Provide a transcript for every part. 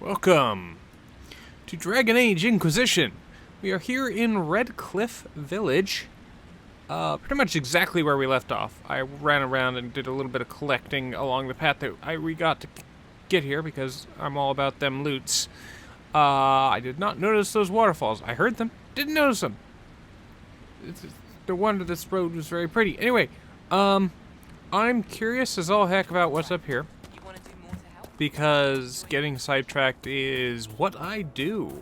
Welcome to Dragon Age Inquisition. We are here in Redcliffe Village, pretty much exactly where we left off. I ran around and did a little bit of collecting along the path that we got to get here because I'm all about them loots. I did not notice those waterfalls. I heard them, didn't notice them. No wonder this road was very pretty. Anyway, I'm curious as all heck about what's up here, because getting sidetracked is what I do.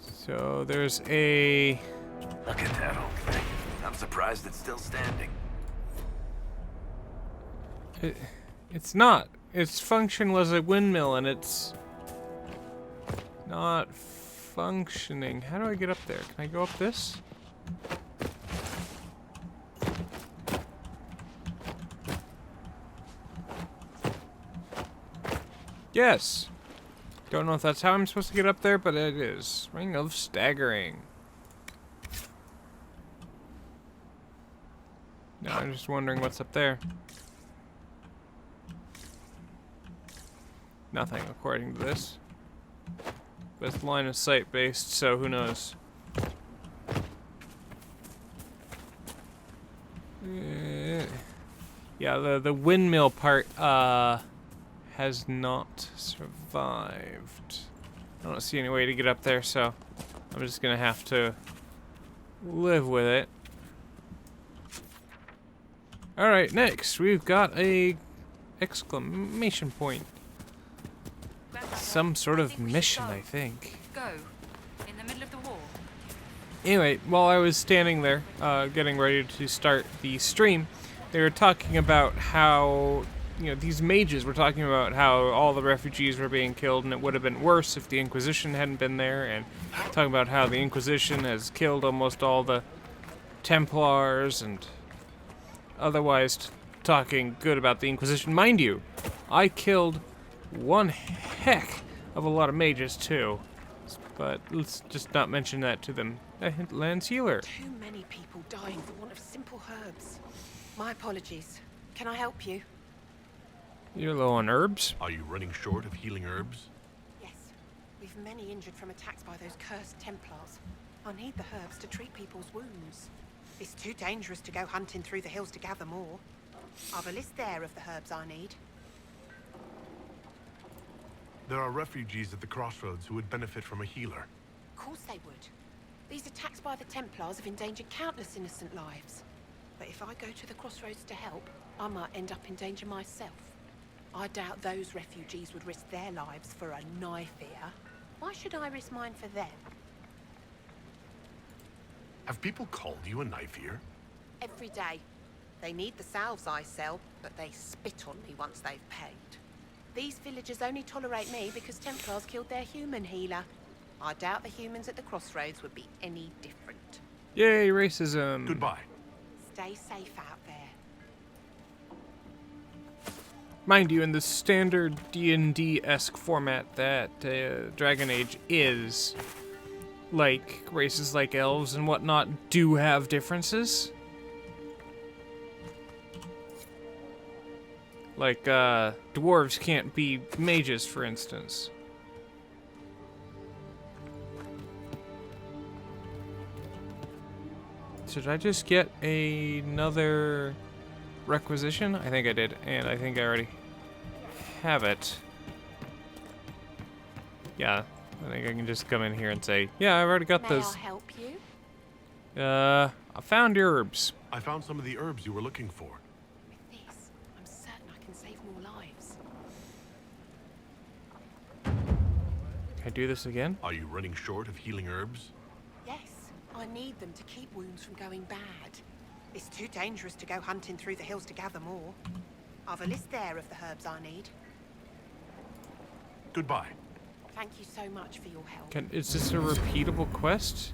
So there's a... Look at that old thing. I'm surprised it's still standing. It's not. Its function was a windmill and it's not functioning. How do I get up there? Can I go up this? Yes. Don't know if that's how I'm supposed to get up there, but it is. Ring of Staggering. Now I'm just wondering what's up there. Nothing, according to this. But it's line of sight based, so who knows. Yeah, the windmill part, has not survived. I don't see any way to get up there, so I'm just gonna have to live with it. Alright, next we've got a exclamation point. Some sort of mission, I think. Go. In the middle of the war. Anyway, while I was standing there, getting ready to start the stream, they were talking about how, you know, these mages were talking about how all the refugees were being killed and it would have been worse if the Inquisition hadn't been there, and talking about how the Inquisition has killed almost all the Templars and otherwise talking good about the Inquisition. Mind you, I killed one heck of a lot of mages too, but let's just not mention that to them. Lance Healer. Too many people dying for want of simple herbs. My apologies. Can I help you? You're low on herbs? Are you running short of healing herbs? Yes. We've many injured from attacks by those cursed Templars. I need the herbs to treat people's wounds. It's too dangerous to go hunting through the hills to gather more. I've a list there of the herbs I need. There are refugees at the crossroads who would benefit from a healer. Of course they would. These attacks by the Templars have endangered countless innocent lives. But if I go to the crossroads to help, I might end up in danger myself. I doubt those refugees would risk their lives for a knife here. Why should I risk mine for them? Have people called you a knife ear? Every day. They need the salves I sell, but they spit on me once they've paid. These villagers only tolerate me because Templars killed their human healer. I doubt the humans at the crossroads would be any different. Yay, racism. Goodbye. Stay safe out there. Mind you, in the standard D&D-esque format that Dragon Age is, like, races like elves and whatnot do have differences. Like, dwarves can't be mages, for instance. Should I just get another requisition? I think I did, and I think I already have it. Yeah, I think I can just come in here and say, yeah, I've already got May those. I help you? I found your herbs. I found some of the herbs you were looking for. With this, I'm certain I can save more lives. Can I do this again? Are you running short of healing herbs? Yes, I need them to keep wounds from going bad. It's too dangerous to go hunting through the hills to gather more. I've a list there of the herbs I need. Goodbye. Thank you so much for your help. Is this a repeatable quest?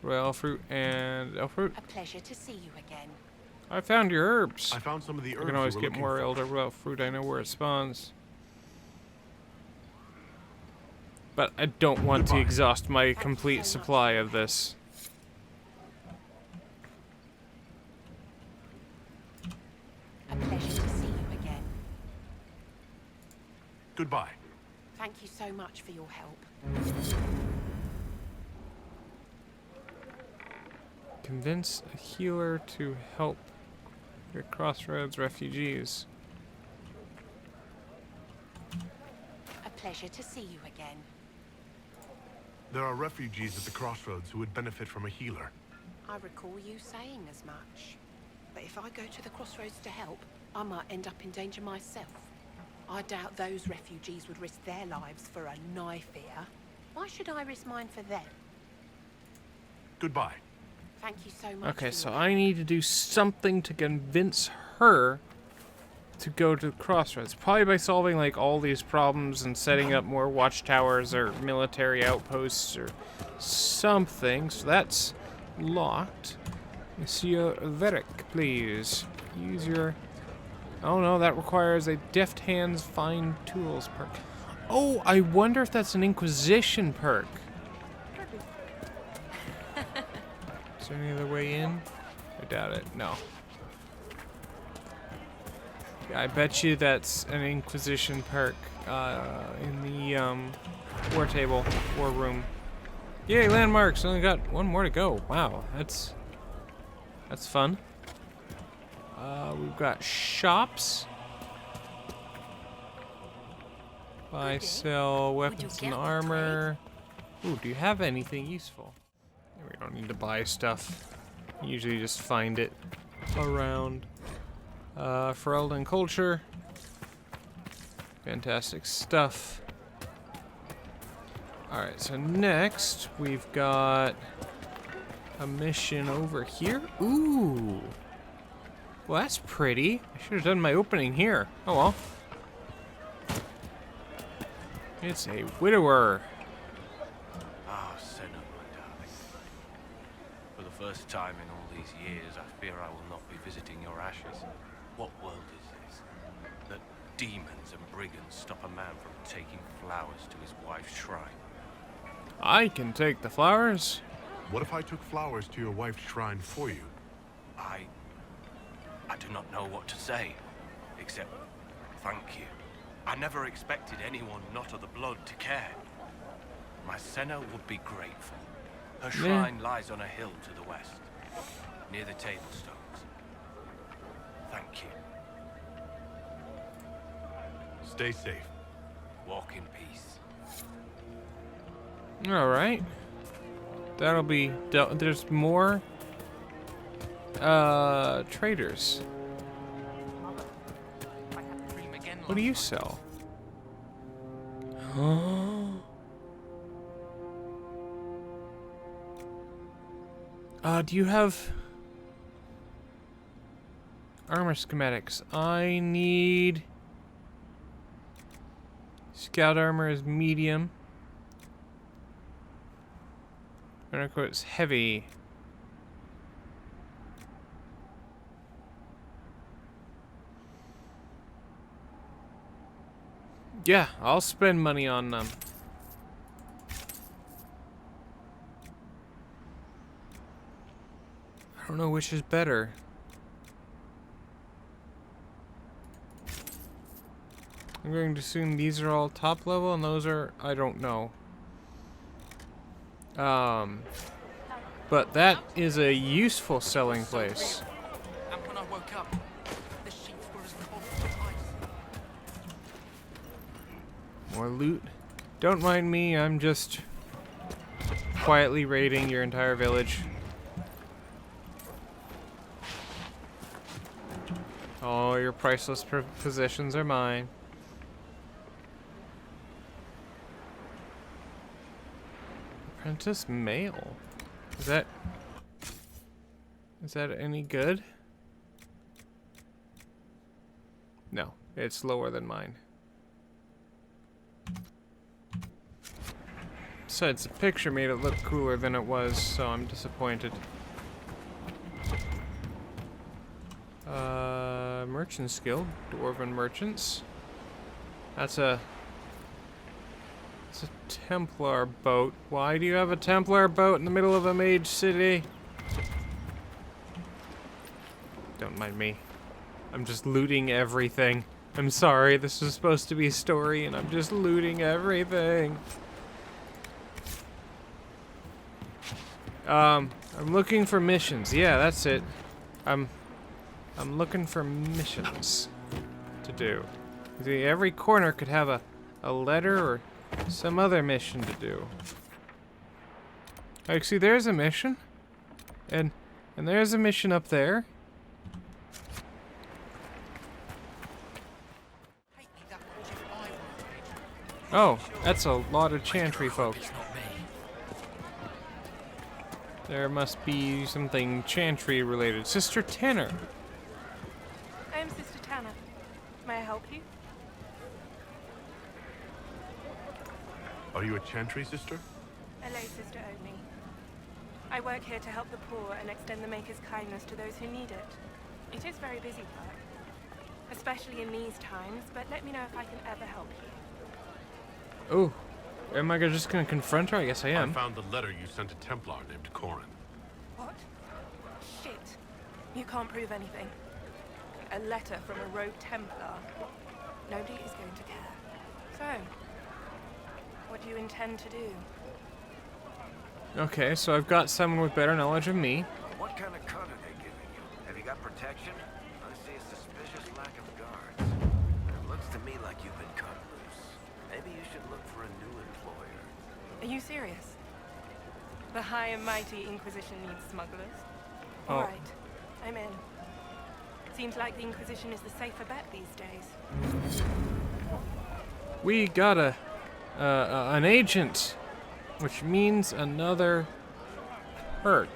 Royal fruit and elf fruit. A pleasure to see you again. I found your herbs. I found some of the herbs I can always you were get looking more for. elder royal fruit. I know where it spawns. But I don't want to Goodbye. exhaust my complete supply of this. Goodbye. Thank you so much for your help. Convince a healer to help your Crossroads refugees. A pleasure to see you again. There are refugees at the crossroads who would benefit from a healer. I recall you saying as much. But if I go to the crossroads to help, I might end up in danger myself. I doubt those refugees would risk their lives for a knife here. Why should I risk mine for them? Goodbye. Thank you so much. Okay, for so your I need to do something to convince her to go to the Crossroads. Probably by solving like all these problems and setting up more watchtowers or military outposts or something. So that's locked. Monsieur Verick, please. Use your... Oh no, that requires a deft hands fine tools perk. Oh, I wonder if that's an Inquisition perk. Is there any other way in? I doubt it. No. Yeah, I bet you that's an Inquisition perk in the war room. Yay, landmarks! Only got one more to go. Wow, that's fun. We've got shops. Buy, sell weapons and armor. Ooh, do you have anything useful? We don't need to buy stuff. Usually just find it around. Ferelden culture. Fantastic stuff. Alright, so next we've got a mission over here. Ooh. Well, that's pretty. I should have done my opening here. Oh well. It's a widower. Ah, Senna, my darling. For the first time in all these years, I fear I will not be visiting your ashes. What world is this? That demons and brigands stop a man from taking flowers to his wife's shrine. I can take the flowers. What if I took flowers to your wife's shrine for you? I do not know what to say, except thank you. I never expected anyone not of the blood to care. My Senna would be grateful. Her shrine lies on a hill to the west, near the tablstones. Thank you. Stay safe. Walk in peace. Alright. That'll be... There's more... traders. What do you sell? Do you have... armor schematics? I need... Scout armor is medium. It's heavy. Yeah, I'll spend money on them. I don't know which is better. I'm going to assume these are all top level and those are... I don't know. But that is a useful selling place. And when I woke up, the sheets were as cold as ice. More loot. Don't mind me, I'm just quietly raiding your entire village. Oh, your priceless possessions are mine. Apprentice mail. Is that any good? No, it's lower than mine. Besides, the picture made it look cooler than it was, so I'm disappointed. Merchant's Guild, Dwarven Merchants. It's a Templar boat. Why do you have a Templar boat in the middle of a mage city? Don't mind me. I'm just looting everything. I'm sorry, this was supposed to be a story and I'm just looting everything. I'm looking for missions. Yeah, that's it. I'm looking for missions to do. See, every corner could have a letter or some other mission to do. Like, see, there's a mission. And there's a mission up there. Oh, that's a lot of Chantry folk. There must be something Chantry related. Sister Tanner. I'm Sister Tanner. May I help you? Are you a Chantry sister? Hello, Sister Omi. I work here to help the poor and extend the Maker's kindness to those who need it. It is very busy work, especially in these times, but let me know if I can ever help you. Oh, am I just gonna confront her? I guess I am. I found the letter you sent a Templar named Corin. What? Shit. You can't prove anything. A letter from a rogue Templar. Nobody is going to care. So, what do you intend to do? Okay, so I've got someone with better knowledge of me. What kind of cut are they giving you? Have you got protection? I see a suspicious lack of guards. It looks to me like you've been cut loose. Maybe you should look for a new employer. Are you serious? The high and mighty Inquisition needs smugglers? Oh. Alright, I'm in. Seems like the Inquisition is the safer bet these days. We got an agent, which means another perk.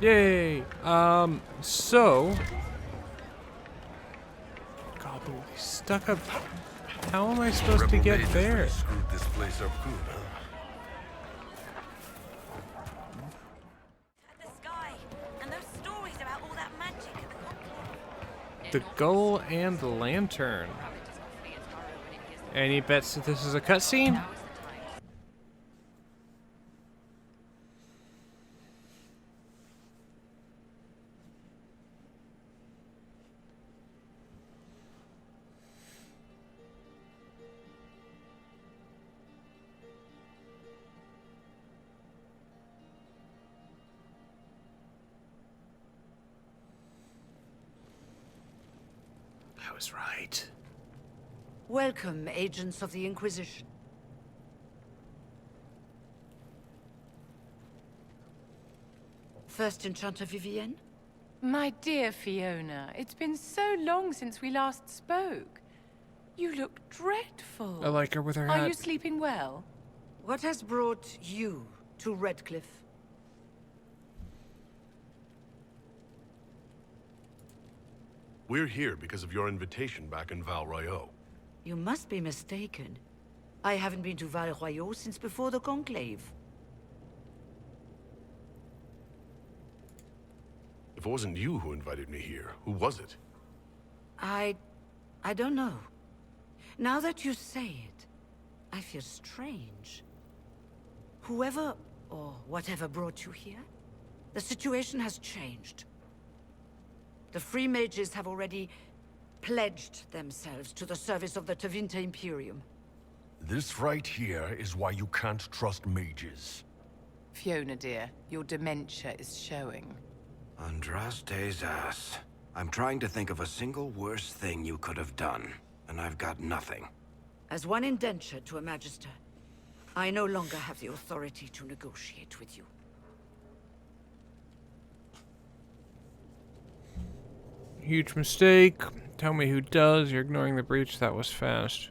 Yay! So, God, we're stuck up. How am I supposed to get there? Screwed this place up good, huh? The sky, and those stories about all that magic at the conclave. The gull and the lantern. Any bets that this is a cutscene? I was right. Welcome, agents of the Inquisition. First Enchanter Vivienne? My dear Fiona, it's been so long since we last spoke. You look dreadful. I like her with her Are hat. you sleeping well? What has brought you to Redcliffe? We're here because of your invitation back in Val Royeaux. You must be mistaken. I haven't been to Val Royeaux since before the Conclave. If it wasn't you who invited me here, who was it? I don't know. Now that you say it, I feel strange. Whoever or whatever brought you here, the situation has changed. The Free Mages have already pledged themselves to the service of the Tevinter Imperium. This right here is why you can't trust mages. Fiona, dear, your dementia is showing. Andraste's ass. I'm trying to think of a single worse thing you could have done, and I've got nothing. As one indenture to a Magister, I no longer have the authority to negotiate with you. Huge mistake. Tell me who does. You're ignoring the breach. That was fast.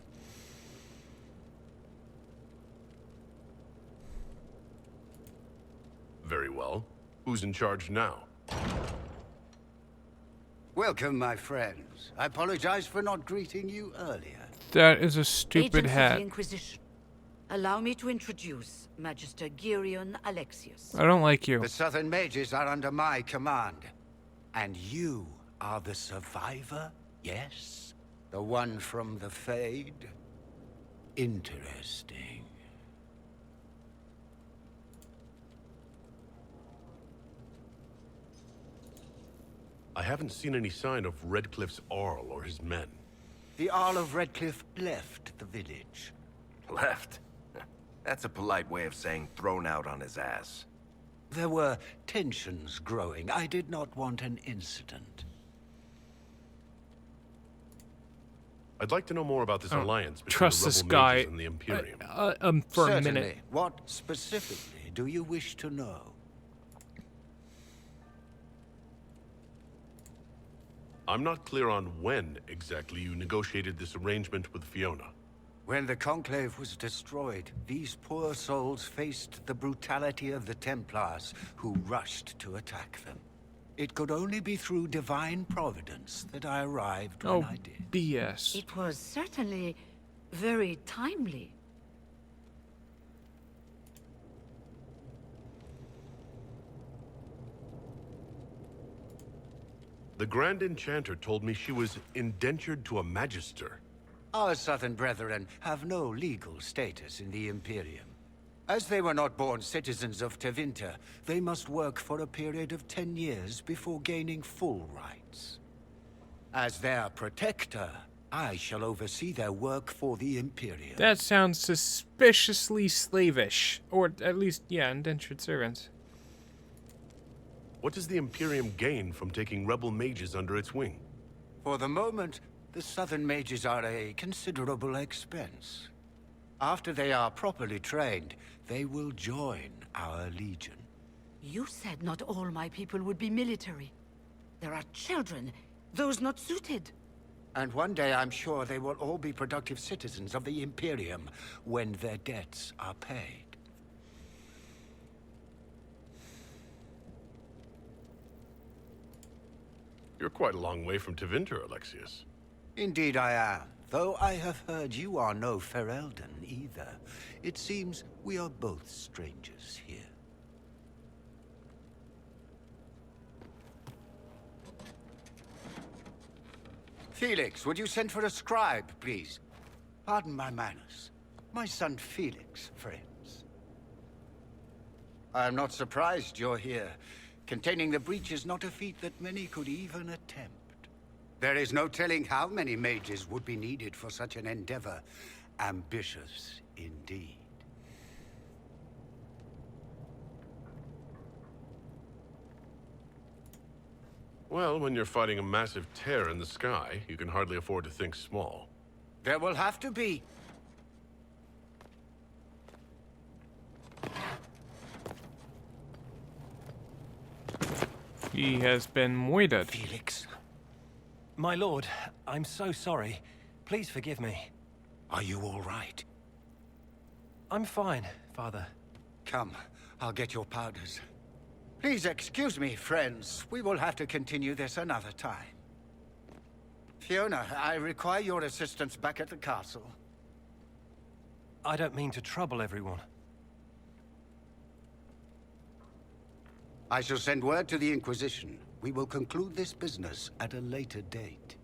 Very well. Who's in charge now? Welcome, my friends. I apologize for not greeting you earlier. That is a stupid Agents of hat. the Inquisition, allow me to introduce Magister Girion Alexius. I don't like you. The Southern Mages are under my command. And you are the survivor, yes? The one from the Fade? Interesting. I haven't seen any sign of Redcliffe's Arl or his men. The Arl of Redcliffe left the village. Left? That's a polite way of saying thrown out on his ass. There were tensions growing. I did not want an incident. I'd like to know more about this alliance between Trust the this rebel guy mages and the Imperium. for Certainly. a minute. What specifically do you wish to know? I'm not clear on when exactly you negotiated this arrangement with Fiona. When the Conclave was destroyed, these poor souls faced the brutality of the Templars, who rushed to attack them. It could only be through divine providence that I arrived when I did. BS. It was certainly very timely. The Grand Enchanter told me she was indentured to a Magister. Our southern brethren have no legal status in the Imperium. As they were not born citizens of Tevinter, they must work for a period of 10 years before gaining full rights. As their protector, I shall oversee their work for the Imperium. That sounds suspiciously slavish. Or at least, yeah, indentured servants. What does the Imperium gain from taking rebel mages under its wing? For the moment, the southern mages are a considerable expense. After they are properly trained, they will join our legion. You said not all my people would be military. There are children, those not suited. And one day I'm sure they will all be productive citizens of the Imperium when their debts are paid. You're quite a long way from Tevinter, Alexius. Indeed I am. Though I have heard you are no Ferelden either. It seems we are both strangers here. Felix, would you send for a scribe, please? Pardon my manners. My son Felix, friends. I am not surprised you're here. Containing the breach is not a feat that many could even attempt. There is no telling how many mages would be needed for such an endeavor. Ambitious indeed. Well, when you're fighting a massive tear in the sky, you can hardly afford to think small. There will have to be. He has been moided. Felix, My lord, I'm so sorry. Please forgive me. are you all right? I'm fine, Father. Come, I'll get your powders. Please excuse me, friends. We will have to continue this another time. Fiona, I require your assistance back at the castle. I don't mean to trouble everyone. I shall send word to the Inquisition. We will conclude this business at a later date.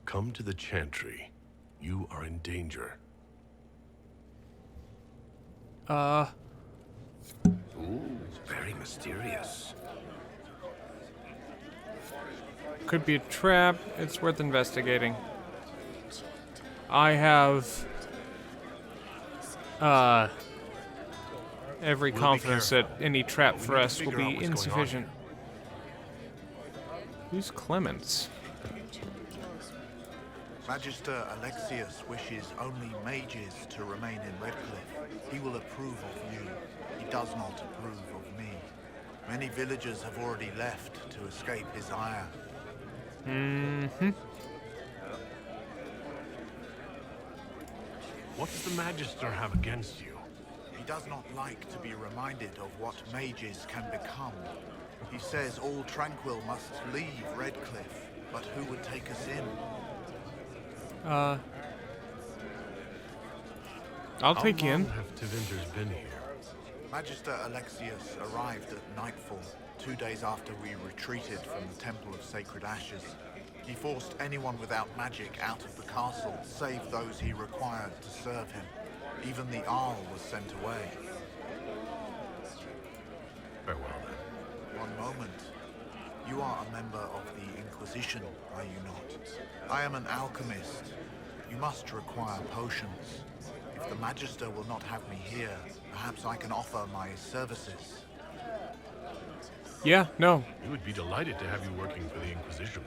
Come to the Chantry. You are in danger. Ooh, very mysterious. Could be a trap. It's worth investigating. I have every confidence that any trap for us will be insufficient. Who's Clemens? Magister Alexius wishes only mages to remain in Redcliffe. He will approve of you. He does not approve of me. Many villagers have already left to escape his ire. What does the Magister have against you? He does not like to be reminded of what mages can become. He says all tranquil must leave Redcliffe, but who would take us in? I'll take you in. How long have Tevinter's been here? Magister Alexius arrived at nightfall, 2 days after we retreated from the Temple of Sacred Ashes. He forced anyone without magic out of the castle, save those he required to serve him. Even the Arl was sent away. Farewell, then. One moment. You are a member of the Inquisition, are you not? I am an alchemist. You must require potions. If the Magister will not have me here, perhaps I can offer my services. Yeah, no. We would be delighted to have you working for the Inquisition.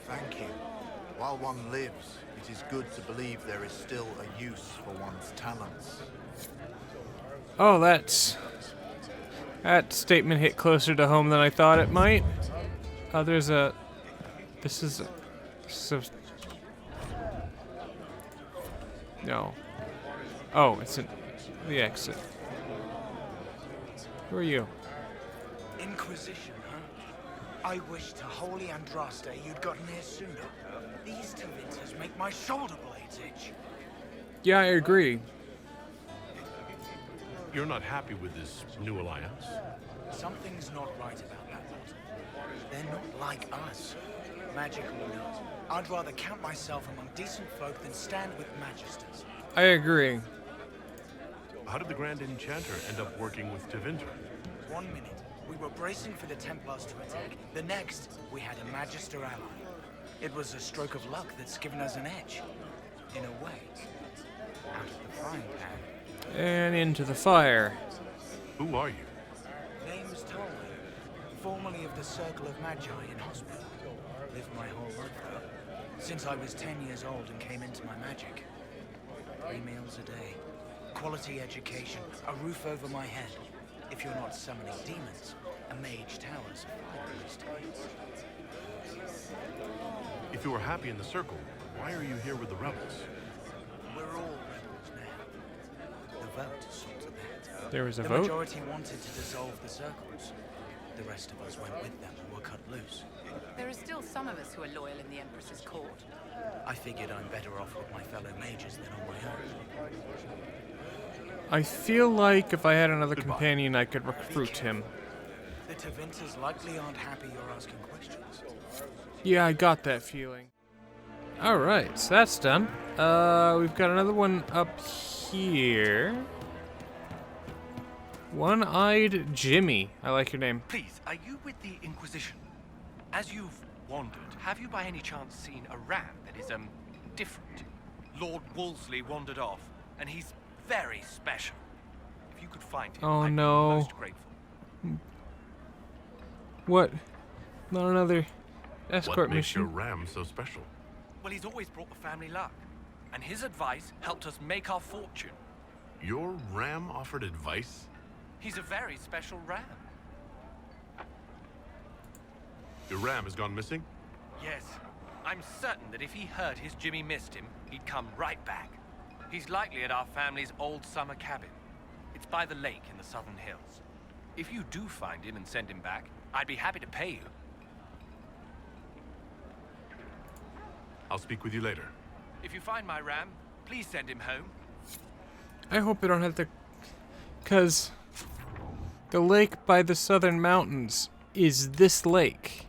Thank you. While one lives, it is good to believe there is still a use for one's talents. Oh, that statement hit closer to home than I thought it might. This is no. Oh, it's the exit. Who are you? Inquisition, huh? I wish to holy Andraste you'd gotten here sooner. These Tevinters make my shoulder blades itch. Yeah, I agree. You're not happy with this new alliance? Something's not right about that lot. They're not like us. Magic or not, I'd rather count myself among decent folk than stand with Magisters. I agree. How did the Grand Enchanter end up working with Tevinter? 1 minute, we were bracing for the Templars to attack. The next, we had a Magister ally. It was a stroke of luck that's given us an edge. In a way. Out of the frying pan. And into the fire. Who are you? Name's Tolman, formerly of the Circle of Magi in hospital. Lived my whole life there. Since I was 10 years old and came into my magic. 3 meals a day. Quality education. A roof over my head. If you're not summoning demons, a mage towers a fire priest. If you were happy in the Circle, why are you here with the rebels? We're all rebels now. The vote saw to that. There was a the vote? majority wanted to dissolve the circles. The rest of us went with them and were cut loose. There are still some of us who are loyal in the Empress's court. I figured I'm better off with my fellow mages than on my own. I feel like if I had another companion, I could recruit him. The Tevinters likely aren't happy you're asking questions. Yeah, I got that feeling. Alright, so that's done. We've got another one up here. One-eyed Jimmy. I like your name. Please, are you with the Inquisition? As you've wandered, have you by any chance seen a ram that is, different? Lord Wolseley wandered off, and he's very special. If you could find him, Oh, I'd no. be most grateful. What? Not another escort What makes mission? your ram so special? Well, he's always brought the family luck, and his advice helped us make our fortune. Your ram offered advice? He's a very special ram. Your ram has gone missing? Yes. I'm certain that if he heard his Jimmy missed him, he'd come right back. He's likely at our family's old summer cabin. It's by the lake in the southern hills. If you do find him and send him back, I'd be happy to pay you. I'll speak with you later. If you find my ram, please send him home. I hope I don't have to... 'Cause the lake by the southern mountains is this lake.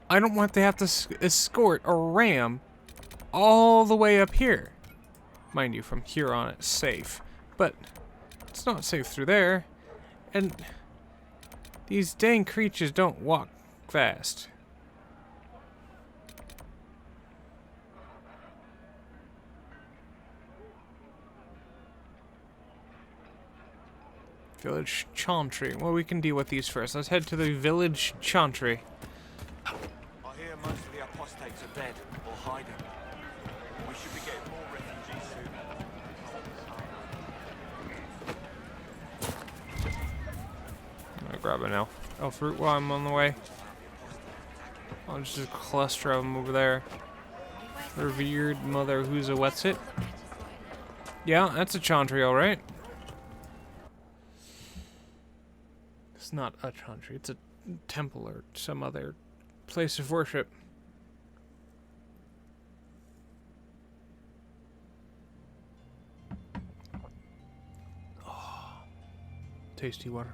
I don't want to have to escort a ram all the way up here. Mind you, from here on it's safe. But it's not safe through there. And these dang creatures don't walk fast. Village Chantry. Well, we can deal with these first. Let's head to the Village Chantry. I hear most of the apostates are dead or hiding. We should be getting more refugees soon. I'm gonna grab an elf fruit while I'm on the way. I'll just cluster of them over there. Revered Mother Who's a What's It? Yeah, that's a Chantry, alright. It's not a Chantry, it's a temple or some other place of worship. Oh, tasty water.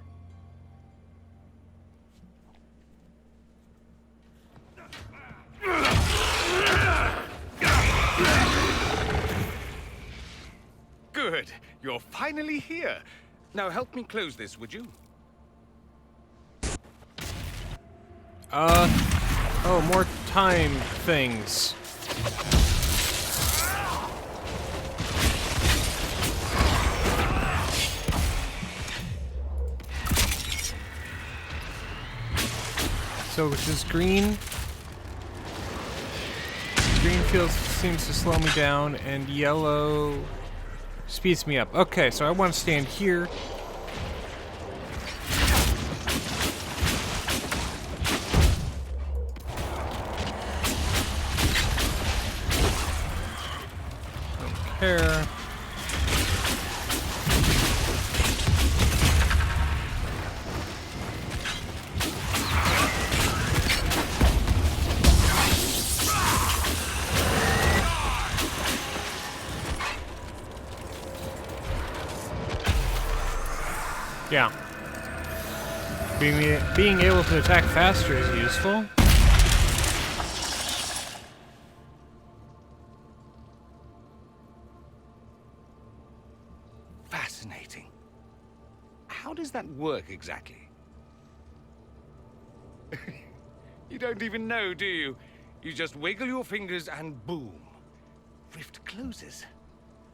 You're finally here. Now help me close this, would you? Oh, more time things. So which is green? Green seems to slow me down, and yellow speeds me up. Okay, so I want to stand here. Don't care. Yeah. Being able to attack faster is useful. Fascinating. How does that work exactly? You don't even know, do you? You just wiggle your fingers and boom. Rift closes.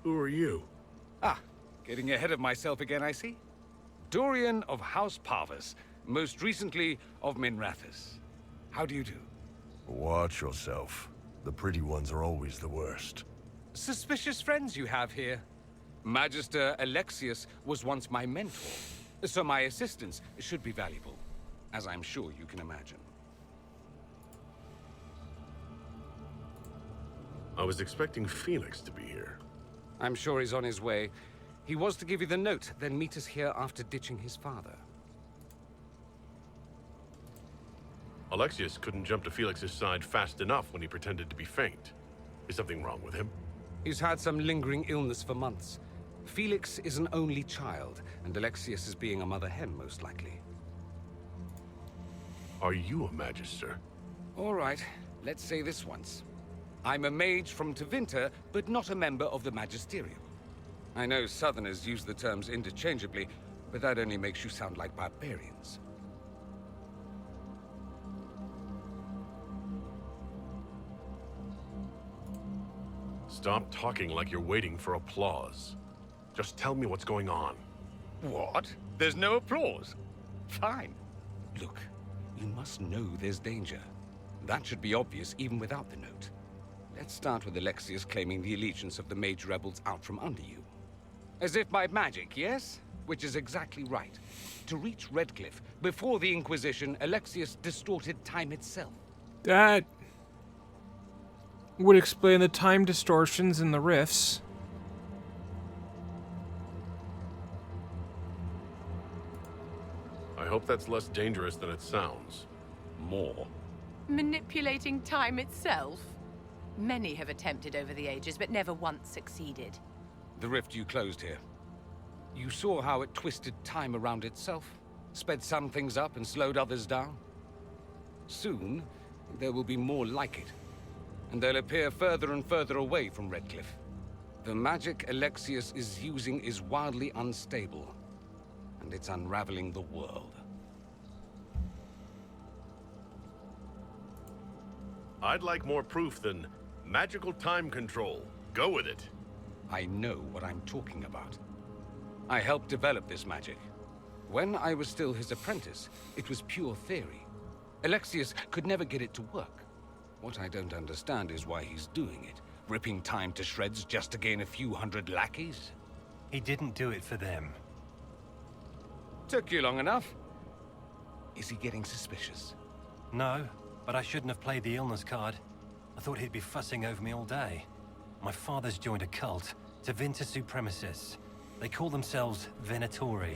Who are you? Ah, getting ahead of myself again, I see. Dorian of House Parvis, most recently of Minrathous. How do you do? Watch yourself. The pretty ones are always the worst. Suspicious friends you have here. Magister Alexius was once my mentor, so my assistance should be valuable, as I'm sure you can imagine. I was expecting Felix to be here. I'm sure he's on his way. He was to give you the note, then meet us here after ditching his father. Alexius couldn't jump to Felix's side fast enough when he pretended to be faint. Is something wrong with him? He's had some lingering illness for months. Felix is an only child, and Alexius is being a mother hen, most likely. Are you a Magister? All right, let's say this once. I'm a mage from Tevinter, but not a member of the Magisterium. I know Southerners use the terms interchangeably, but that only makes you sound like barbarians. Stop talking like you're waiting for applause. Just tell me what's going on. What? There's no applause? Fine. Look, you must know there's danger. That should be obvious even without the note. Let's start with Alexius claiming the allegiance of the mage rebels out from under you. As if by magic, yes? Which is exactly right. To reach Redcliffe, before the Inquisition, Alexius distorted time itself. That would explain the time distortions in the rifts. I hope that's less dangerous than it sounds. More. Manipulating time itself? Many have attempted over the ages, but never once succeeded. The rift you closed here. You saw how it twisted time around itself, sped some things up and slowed others down. Soon, there will be more like it, and they'll appear further and further away from Redcliffe. The magic Alexius is using is wildly unstable, and it's unraveling the world. I'd like more proof than magical time control. Go with it. I know what I'm talking about. I helped develop this magic. When I was still his apprentice, it was pure theory. Alexius could never get it to work. What I don't understand is why he's doing it, ripping time to shreds just to gain a few hundred lackeys. He didn't do it for them. Took you long enough. Is he getting suspicious? No, but I shouldn't have played the illness card. I thought he'd be fussing over me all day. My father's joined a cult, Tevinter Supremacists. They call themselves Venatori.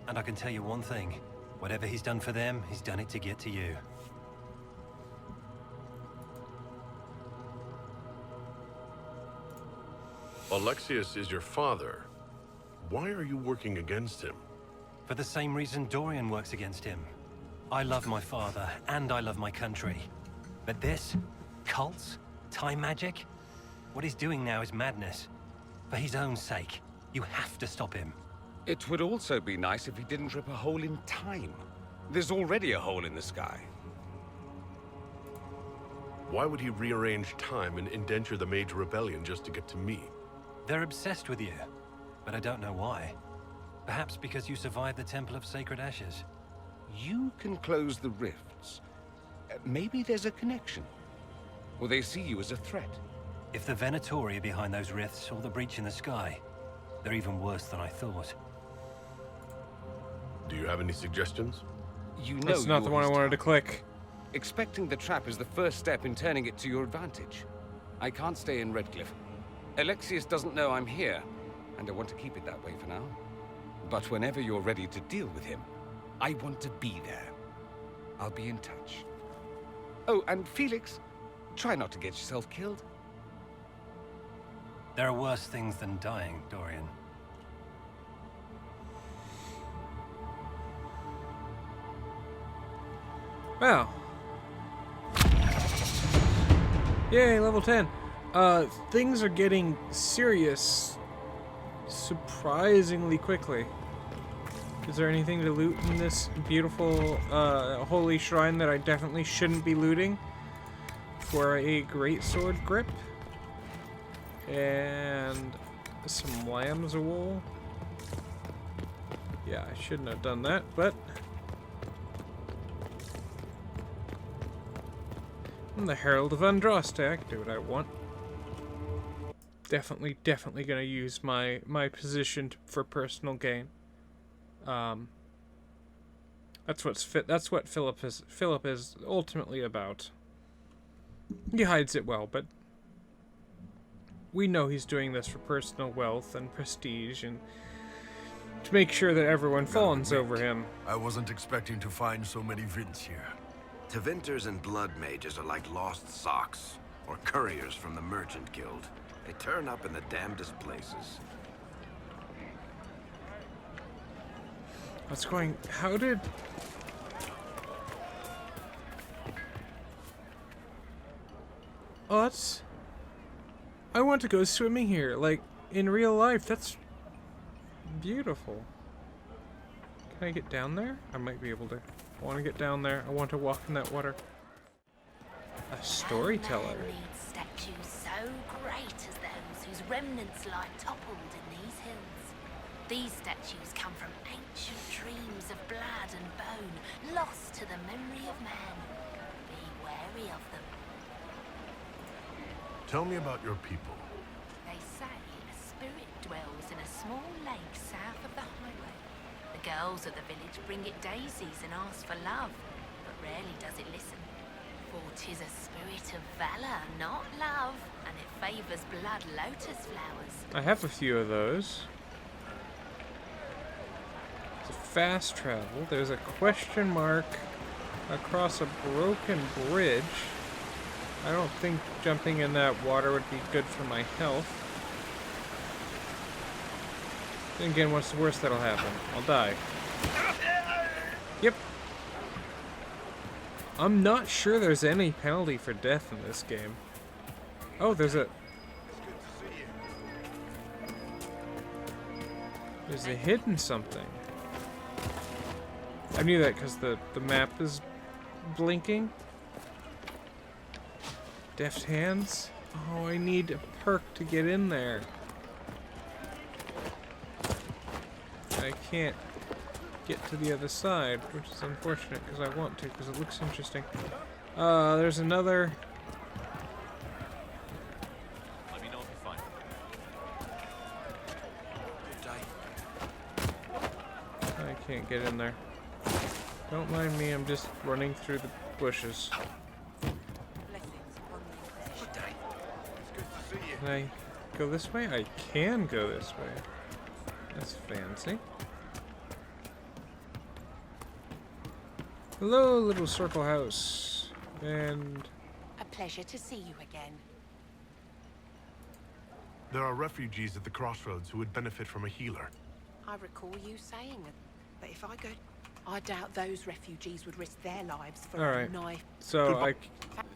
And I can tell you one thing. Whatever he's done for them, he's done it to get to you. Alexius is your father. Why are you working against him? For the same reason Dorian works against him. I love my father, and I love my country. But this? Cults? Time magic? What he's doing now is madness. For his own sake. You have to stop him. It would also be nice if he didn't rip a hole in time. There's already a hole in the sky. Why would he rearrange time and indenture the Mage Rebellion just to get to me? They're obsessed with you, but I don't know why. Perhaps because you survived the Temple of Sacred Ashes. You can close the rifts. Maybe there's a connection. Or they see you as a threat. If the Venatori are behind those rifts or the breach in the sky, they're even worse than I thought. Do you have any suggestions? You know That's not the one I wanted to click. Expecting the trap is the first step in turning it to your advantage. I can't stay in Redcliffe. Alexius doesn't know I'm here, and I want to keep it that way for now. But whenever you're ready to deal with him, I want to be there. I'll be in touch. Oh, and Felix, try not to get yourself killed. There are worse things than dying, Dorian. Wow. Yay, level 10. Things are getting serious surprisingly quickly. Is there anything to loot in this beautiful, holy shrine that I definitely shouldn't be looting for a greatsword grip? And some lamb's wool. Yeah, I shouldn't have done that, but I'm the Herald of Andraste. I can do what I want. Definitely gonna use my position for personal gain. That's what Philip is ultimately about. He hides it well, but we know he's doing this for personal wealth and prestige and to make sure that everyone fawns over him. I wasn't expecting to find so many Vints here. Tevinters and blood mages are like lost socks, or couriers from the Merchant Guild. They turn up in the damnedest places. What's going... How did... Oh, that's... I want to go swimming here, like, in real life. That's beautiful. Can I get down there? I might be able to. I want to get down there. I want to walk in that water. A storyteller. No man needs statues so great as those whose remnants lie toppled in these hills. These statues come from ancient dreams of blood and bone, lost to the memory of man. Be wary of them. Tell me about your people. They say a spirit dwells in a small lake south of the highway. The girls of the village bring it daisies and ask for love, but rarely does it listen. For 'tis a spirit of valor, not love, and it favors blood lotus flowers. I have a few of those. It's a fast travel. There's a question mark across a broken bridge. I don't think jumping in that water would be good for my health. Then again, what's the worst that'll happen? I'll die. Yep. I'm not sure there's any penalty for death in this game. Oh, there's a hidden something. I knew that because the map is blinking. Deft hands? Oh, I need a perk to get in there. I can't get to the other side, which is unfortunate because I want to, because it looks interesting. There's another... Let me know if you find it. I can't get in there. Don't mind me, I'm just running through the bushes. Can I go this way? I can go this way. That's fancy. Hello, little circle house. And... A pleasure to see you again. There are refugees at the crossroads who would benefit from a healer. I recall you saying that, but if I go... I doubt those refugees would risk their lives for Alright, a knife. so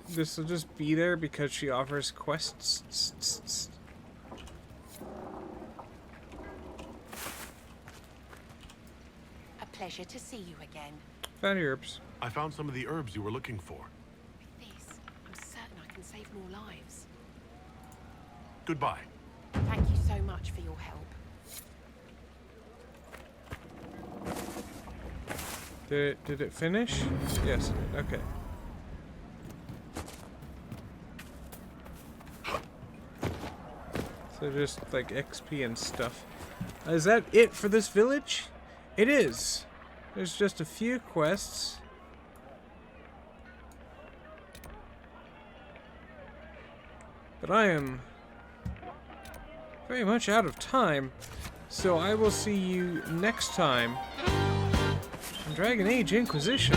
this will just be there because she offers quests. pleasure to see you again. Found herbs. I found some of the herbs you were looking for. With this, I'm certain I can save more lives. Goodbye. Thank you so much for your help. Did it finish? Yes, it did. Okay. So just like XP and stuff. Is that it for this village? It is. There's just a few quests. But I am very much out of time. So I will see you next time on Dragon Age Inquisition.